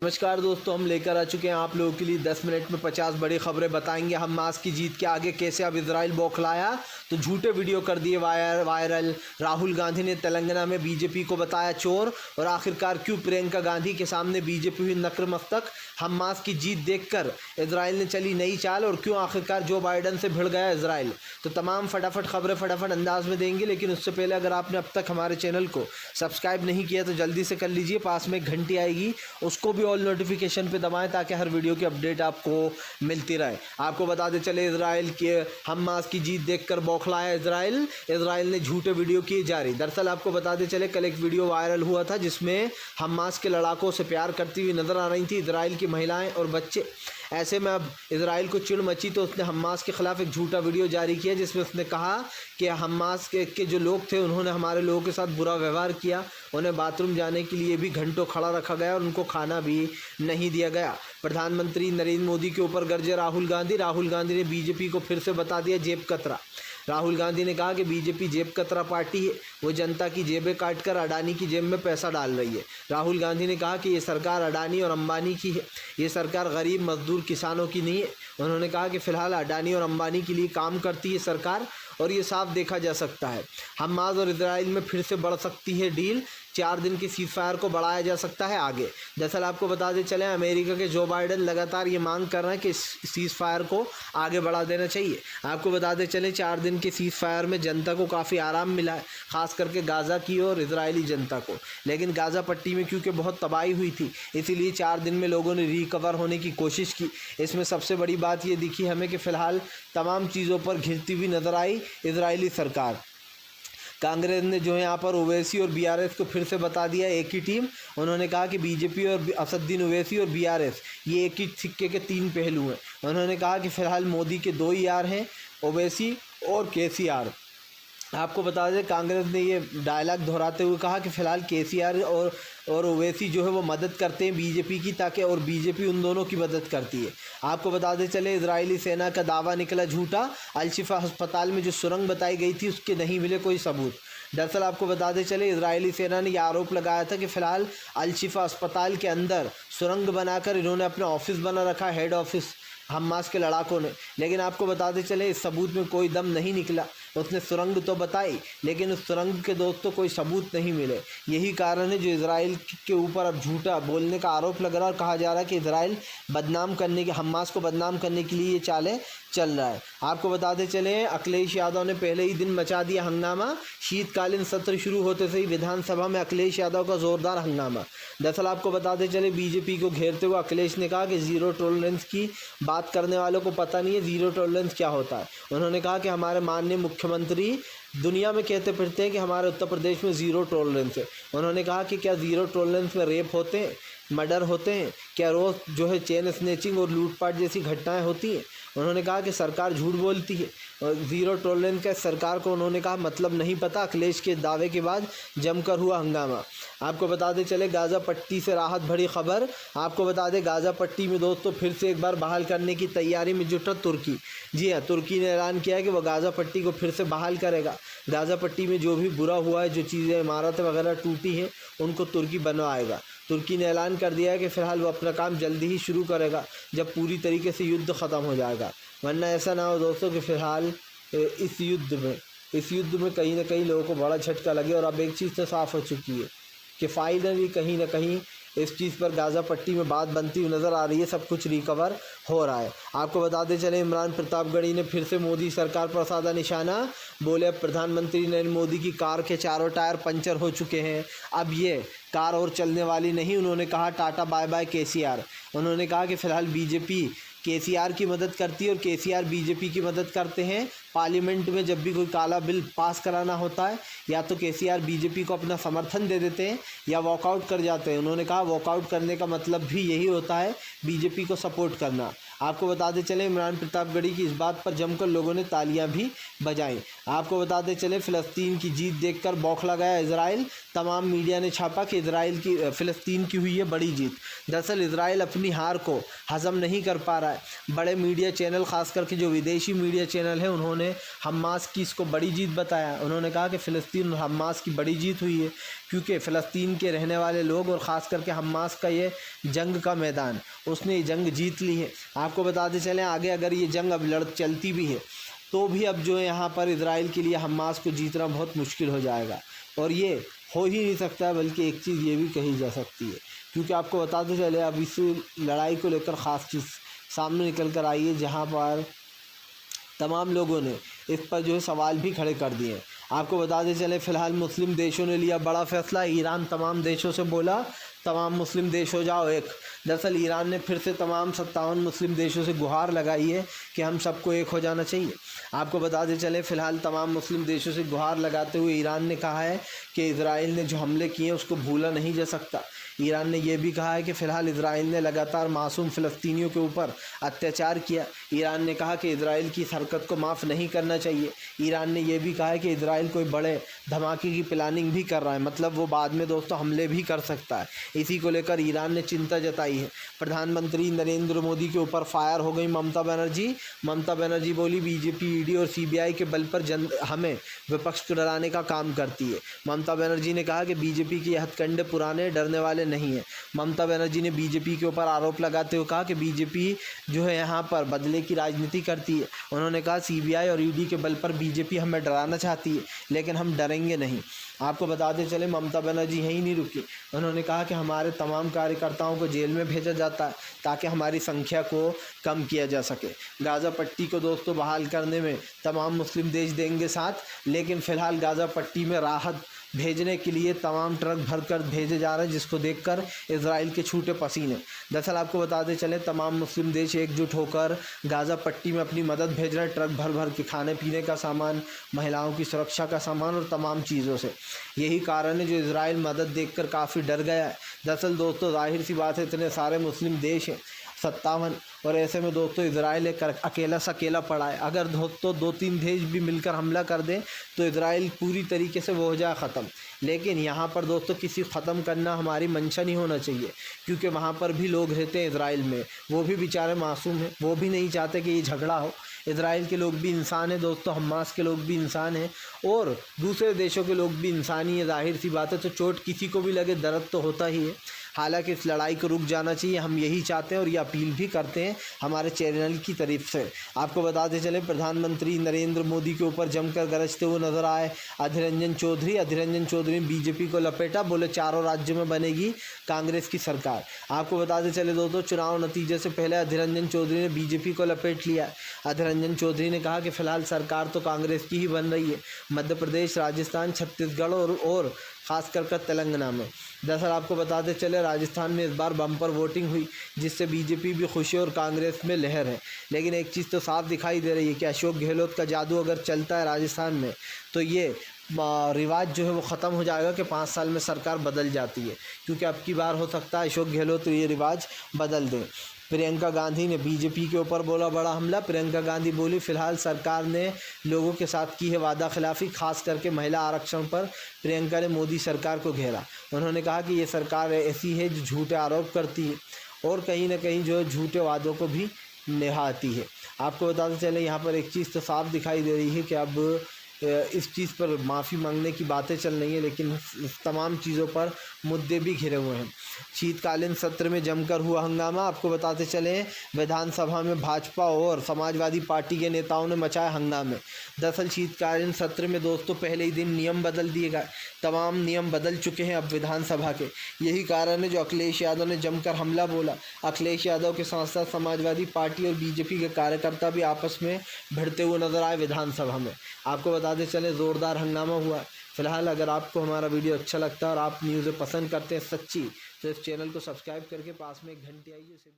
नमस्कार दोस्तों, हम लेकर आ चुके हैं आप लोगों के लिए 10 मिनट में 50 बड़ी खबरें बताएंगे। हमास की जीत के आगे कैसे अब इजराइल बौखलाया, तो झूठे वीडियो कर दिए वायरल। राहुल गांधी ने तेलंगाना में बीजेपी को बताया चोर, और आखिरकार क्यों प्रियंका गांधी के सामने बीजेपी हुई नतमस्तक। हमास की जीत देखकर इजराइल ने चली नई चाल, और क्यों आखिरकार जो बाइडन से भिड़ गया इजराइल। तो तमाम फटाफट खबरें फटाफट अंदाज में देंगे, लेकिन उससे पहले अगर आपने अब तक हमारे चैनल को सब्सक्राइब नहीं किया तो जल्दी से कर लीजिए। पास में एक घंटी आएगी, उसको भी ऑल नोटिफिकेशन पे दबाएं ताकि हर वीडियो की अपडेट आपको मिलती रहे। आपको बताते चले इजराइल के हमास की जीत देखकर बौखलाया इजराइल ने झूठे वीडियो किए जारी। दरअसल आपको बताते चले कल एक वीडियो वायरल हुआ था जिसमें हमास के लड़ाकों से प्यार करती हुई नजर आ रही थी इजराइल की महिलाएं और बच्चे। ऐसे में अब इजराइल को चिढ़ मची तो उसने हमास के खिलाफ एक झूठा वीडियो जारी किया जिसमें उसने कहा कि हमास के जो लोग थे उन्होंने हमारे लोगों के साथ बुरा व्यवहार किया, उन्हें बाथरूम जाने के लिए भी घंटों खड़ा रखा गया और उनको खाना भी नहीं दिया गया। प्रधानमंत्री नरेंद्र मोदी के ऊपर गरजे राहुल गांधी ने बीजेपी को फिर से बता दिया जेब कतरा। राहुल गांधी ने कहा कि बीजेपी जेब कतरा पार्टी है, वो जनता की जेबें काटकर अडानी की जेब में पैसा डाल रही है। राहुल गांधी ने कहा कि ये सरकार अडानी और अंबानी की है, ये सरकार गरीब मजदूर किसानों की नहीं है। उन्होंने कहा कि फिलहाल अडानी और अंबानी के लिए काम करती है सरकार, और ये साफ देखा जा सकता है हमास और इजराइल में फिर से बढ़ सकती है डील। 4 दिन की सीज फायर को बढ़ाया जा सकता है आगे। दरअसल आपको बताते चले अमेरिका के जो बाइडन लगातार ये मांग कर रहे हैं कि सीज फायर को आगे बढ़ा देना चाहिए। आपको बताते चले 4 दिन के सीज फायर में जनता को काफ़ी आराम मिला है, ख़ास करके गाज़ा की और इजरायली जनता को। लेकिन गाज़ा पट्टी में क्योंकि बहुत तबाही हुई थी, इसीलिए 4 दिन में लोगों ने रिकवर होने की कोशिश की। इसमें सबसे बड़ी बात ये दिखी हमें कि फ़िलहाल तमाम चीज़ों पर घिरती हुई नज़र आई इजरायली सरकार। कांग्रेस ने जो है यहाँ पर ओवैसी और बीआरएस को फिर से बता दिया एक ही टीम। उन्होंने कहा कि बीजेपी और असदुद्दीन ओवैसी और बीआरएस ये एक ही सिक्के के 3 पहलू हैं। उन्होंने कहा कि फ़िलहाल मोदी के 2 ही यार हैं, ओवैसी और केसीआर। आपको बता दें कांग्रेस ने ये डायलॉग दोहराते हुए कहा कि फ़िलहाल केसीआर और ओवैसी जो है वो मदद करते हैं बीजेपी की, ताकि और बीजेपी उन दोनों की मदद करती है। आपको बताते चले इजरायली सेना का दावा निकला झूठा। अल-शिफा अस्पताल में जो सुरंग बताई गई थी उसके नहीं मिले कोई सबूत। दरअसल आपको बताते चले इजरायली सेना ने यह आरोप लगाया था कि फ़िलहाल अल-शिफा अस्पताल के अंदर सुरंग बनाकर इन्होंने अपना ऑफिस बना रखा, हेड ऑफिस हमास के लड़ाकों ने। लेकिन आपको बताते चले इस सबूत में कोई दम नहीं निकला। उसने सुरंग तो बताई, लेकिन उस सुरंग के दोस्तों कोई सबूत नहीं मिले। यही कारण है जो इजराइल के ऊपर अब झूठा बोलने का आरोप लग रहा है और कहा जा रहा है कि इजराइल बदनाम करने के हमास को बदनाम करने के लिए ये चालें चल रहा है। आपको बताते चले अखिलेश यादव ने पहले ही दिन मचा दिया हंगामा। शीतकालीन सत्र शुरू होते से ही विधानसभा में अखिलेश यादव का जोरदार हंगामा। दरअसल आपको बताते चले बीजेपी को घेरते हुए अखिलेश ने कहा कि ज़ीरो टॉलरेंस की बात करने वालों को पता नहीं है ज़ीरो टॉलरेंस क्या होता है। उन्होंने कहा कि हमारे माननीय मुख्यमंत्री दुनिया में कहते फिरते हैं कि हमारे उत्तर प्रदेश में ज़ीरो टॉलरेंस है। उन्होंने कहा कि क्या ज़ीरो टॉलरेंस में रेप होते हैं, मर्डर होते हैं, क्या रोज़ जो है चेन स्नैचिंग और लूटपाट जैसी घटनाएं होती हैं। उन्होंने कहा कि सरकार झूठ बोलती है और ज़ीरो टॉलरेंस का सरकार को उन्होंने कहा मतलब नहीं पता। अखिलेश के दावे के बाद जमकर हुआ हंगामा। आपको बताते चले गाज़ा पट्टी से राहत भरी खबर। आपको बता दें गाज़ा पट्टी में दोस्तों फिर से एक बार बहाल करने की तैयारी में जुटा तुर्की। जी हाँ, तुर्की ने ऐलान किया है कि वह गाज़ा पट्टी को फिर से बहाल करेगा। गाज़ा पट्टी में जो भी बुरा हुआ है, जो चीज़ें इमारतें वगैरह टूटी हैं, उनको तुर्की बनवाएगा। तुर्की ने ऐलान कर दिया है कि फ़िलहाल वो अपना काम जल्दी ही शुरू करेगा जब पूरी तरीके से युद्ध ख़त्म हो जाएगा। वरना ऐसा ना हो दोस्तों कि फ़िलहाल इस युद्ध में कहीं ना कहीं लोगों को बड़ा झटका लगे। और अब एक चीज़ तो साफ़ हो चुकी है कि फाइनली कहीं ना कहीं इस चीज़ पर गाज़ा पट्टी में बात बनती हुई नज़र आ रही है, सब कुछ रिकवर हो रहा है। आपको बताते चले इमरान प्रतापगढ़ी ने फिर से मोदी सरकार पर साधा निशाना। बोले प्रधानमंत्री नरेंद्र मोदी की कार के चारों टायर पंचर हो चुके हैं, अब ये कार और चलने वाली नहीं। उन्होंने कहा टाटा बाय बाय केसीआर। उन्होंने कहा कि फ़िलहाल बीजेपी केसीआर की मदद करती है और केसीआर बीजेपी की मदद करते हैं। पार्लियामेंट में जब भी कोई काला बिल पास कराना होता है, या तो केसीआर बीजेपी को अपना समर्थन दे देते हैं या वॉकआउट कर जाते हैं। उन्होंने कहा वॉकआउट करने का मतलब भी यही होता है बीजेपी को सपोर्ट करना। आपको बताते चले इमरान प्रतापगढ़ी की इस बात पर जमकर लोगों ने तालियां भी बजाईं। आपको बताते चले फ़िलिस्तीन की जीत देखकर बौखला गया इजराइल। तमाम मीडिया ने छापा कि फ़िलिस्तीन की हुई है बड़ी जीत। दरअसल इजराइल अपनी हार को हज़म नहीं कर पा रहा है। बड़े मीडिया चैनल, ख़ास करके जो विदेशी मीडिया चैनल हैं, उन्होंने हमास की इसको बड़ी जीत बताया। उन्होंने कहा कि फ़िलिस्तीन और हमास की बड़ी जीत हुई है। क्योंकि फ़लस्तीन के रहने वाले लोग और ख़ास करके हमास का ये जंग का मैदान, उसने ये जंग जीत ली है। आपको बताते चलें आगे अगर ये जंग अब चलती भी है तो भी अब जो है यहाँ पर इजराइल के लिए हमास को जीतना बहुत मुश्किल हो जाएगा, और ये हो ही नहीं सकता। बल्कि एक चीज़ ये भी कही जा सकती है, क्योंकि आपको बताते चले अब इस लड़ाई को लेकर ख़ास चीज़ सामने निकल कर आई है, जहाँ पर तमाम लोगों ने इस पर जो है सवाल भी खड़े कर दिए। आपको बताते चले फ़िलहाल मुस्लिम देशों ने लिया बड़ा फ़ैसला। ईरान तमाम देशों से बोला तमाम मुस्लिम देश हो जाओ एक। दरअसल ईरान ने फिर से तमाम 57 मुस्लिम देशों से गुहार लगाई है कि हम सबको एक हो जाना चाहिए। आपको बताते चले फ़िलहाल तमाम मुस्लिम देशों से गुहार लगाते हुए ईरान ने कहा है कि इजराइल ने जो हमले किए उसको भूला नहीं जा सकता। ईरान ने यह भी कहा है कि फ़िलहाल इजराइल ने लगातार मासूम फ़लस्तीनियों के ऊपर अत्याचार किया। ईरान ने कहा कि इजराइल की इस हरकत को माफ़ नहीं करना चाहिए। ईरान ने यह भी कहा है कि इजराइल कोई बड़े धमाके की प्लानिंग भी कर रहा है, मतलब वो बाद में दोस्तों हमले भी कर सकता है। इसी को लेकर ईरान ने चिंता जताई है। प्रधानमंत्री नरेंद्र मोदी के ऊपर फायर हो गई ममता बनर्जी। ममता बनर्जी बोली बीजेपी, ईडी और सीबीआई के बल पर हमें विपक्ष को डराने का काम करती है। ममता बनर्जी ने कहा कि बीजेपी के हथकंडे पुराने, डरने वाले नहीं है। ममता बनर्जी ने बीजेपी के ऊपर आरोप लगाते हुए कहा कि बीजेपी जो है यहाँ पर बदले की राजनीति करती है। उन्होंने कहा सीबीआई और ईडी के बल पर बीजेपी हमें डराना चाहती है, लेकिन हम डरेंगे नहीं। आपको बताते चले ममता बनर्जी यहीं नहीं रुकी। उन्होंने कहा कि हमारे तमाम कार्यकर्ताओं को जेल में भेजा जाता है ताकि हमारी संख्या को कम किया जा सके। गाज़ा पट्टी को दोस्तों बहाल करने में तमाम मुस्लिम देश देंगे साथ, लेकिन फ़िलहाल गाज़ा पट्टी में राहत भेजने के लिए तमाम ट्रक भरकर भेजे जा रहे हैं, जिसको देखकर इजराइल के छूटे पसीने। दरअसल आपको बताते चले तमाम मुस्लिम देश एकजुट होकर गाज़ा पट्टी में अपनी मदद भेज रहे हैं, ट्रक भर भर के खाने पीने का सामान, महिलाओं की सुरक्षा का सामान और तमाम चीज़ों से। यही कारण है जो इजराइल मदद देखकर काफ़ी डर गया है। दरअसल दोस्तों जाहिर सी बात है, इतने सारे मुस्लिम देश हैं 57, और ऐसे में दोस्तों इजराइल एक अकेला सकेला पड़ा है। अगर दोस्तों 2-3 देश भी मिलकर हमला कर दें तो इजराइल पूरी तरीके से वो हो जाए ख़त्म। लेकिन यहाँ पर दोस्तों किसी ख़त्म करना हमारी मंशा नहीं होना चाहिए, क्योंकि वहाँ पर भी लोग रहते हैं इजराइल में, वो भी बेचारे मासूम हैं, वो भी नहीं चाहते कि ये झगड़ा हो। इजराइल के लोग भी इंसान हैं दोस्तों, हमास के लोग भी इंसान हैं, और दूसरे देशों के लोग भी इंसान ही है। जाहिर सी बात है, तो चोट किसी को भी लगे दर्द तो होता ही है। हालांकि इस लड़ाई को रुक जाना चाहिए, हम यही चाहते हैं और ये अपील भी करते हैं हमारे चैनल की तरफ से। आपको बताते चले प्रधानमंत्री नरेंद्र मोदी के ऊपर जमकर गरजते हुए नजर आए अधीर रंजन चौधरी। अधीर रंजन चौधरी ने बीजेपी को लपेटा, बोले चारों राज्यों में बनेगी कांग्रेस की सरकार। आपको बताते चले दोस्तों चुनाव नतीजे से पहले अधीर रंजन चौधरी ने बीजेपी को लपेट लिया। अधीर रंजन चौधरी ने कहा कि फिलहाल सरकार तो कांग्रेस की ही बन रही है, मध्य प्रदेश, राजस्थान, छत्तीसगढ़ और ख़ास कर तेलंगाना में। दरअसल आपको बताते चले राजस्थान में इस बार बम्पर वोटिंग हुई, जिससे बीजेपी भी खुश है और कांग्रेस में लहर है। लेकिन एक चीज़ तो साफ दिखाई दे रही है कि अशोक गहलोत का जादू अगर चलता है राजस्थान में, तो ये रिवाज जो है वो ख़त्म हो जाएगा कि 5 साल में सरकार बदल जाती है, क्योंकि अब की बार हो सकता है अशोक गहलोत ये रिवाज बदल दें। प्रियंका गांधी ने बीजेपी के ऊपर बोला बड़ा हमला। प्रियंका गांधी बोली फिलहाल सरकार ने लोगों के साथ की है वादा खिलाफ़ी, खास करके महिला आरक्षण पर प्रियंका ने मोदी सरकार को घेरा। उन्होंने कहा कि ये सरकार ऐसी है जो झूठे आरोप करती है और कहीं ना कहीं जो है झूठे वादों को भी निभाती है। आपको बताते चले यहाँ पर एक चीज़ तो साफ दिखाई दे रही है कि अब इस चीज़ पर माफ़ी मांगने की बातें चल रही हैं, लेकिन इस तमाम चीज़ों पर मुद्दे भी घिरे हुए हैं। शीतकालीन सत्र में जमकर हुआ हंगामा। आपको बताते चले विधानसभा में भाजपा और समाजवादी पार्टी के नेताओं ने मचाया हंगामे। दरअसल शीतकालीन सत्र में दोस्तों पहले ही दिन नियम बदल दिए गए, तमाम नियम बदल चुके हैं अब विधानसभा के। यही कारण है जो अखिलेश यादव ने जमकर हमला बोला। अखिलेश यादव के साथ साथ समाजवादी पार्टी और बीजेपी के कार्यकर्ता भी आपस में भिड़ते हुए नजर आए विधानसभा में। आपको बताते चले ज़ोरदार हंगामा हुआ। फिलहाल अगर आपको हमारा वीडियो अच्छा लगता है और आप न्यूज़ें पसंद करते हैं सच्ची, तो इस चैनल को सब्सक्राइब करके पास में एक घंटी आइए उसे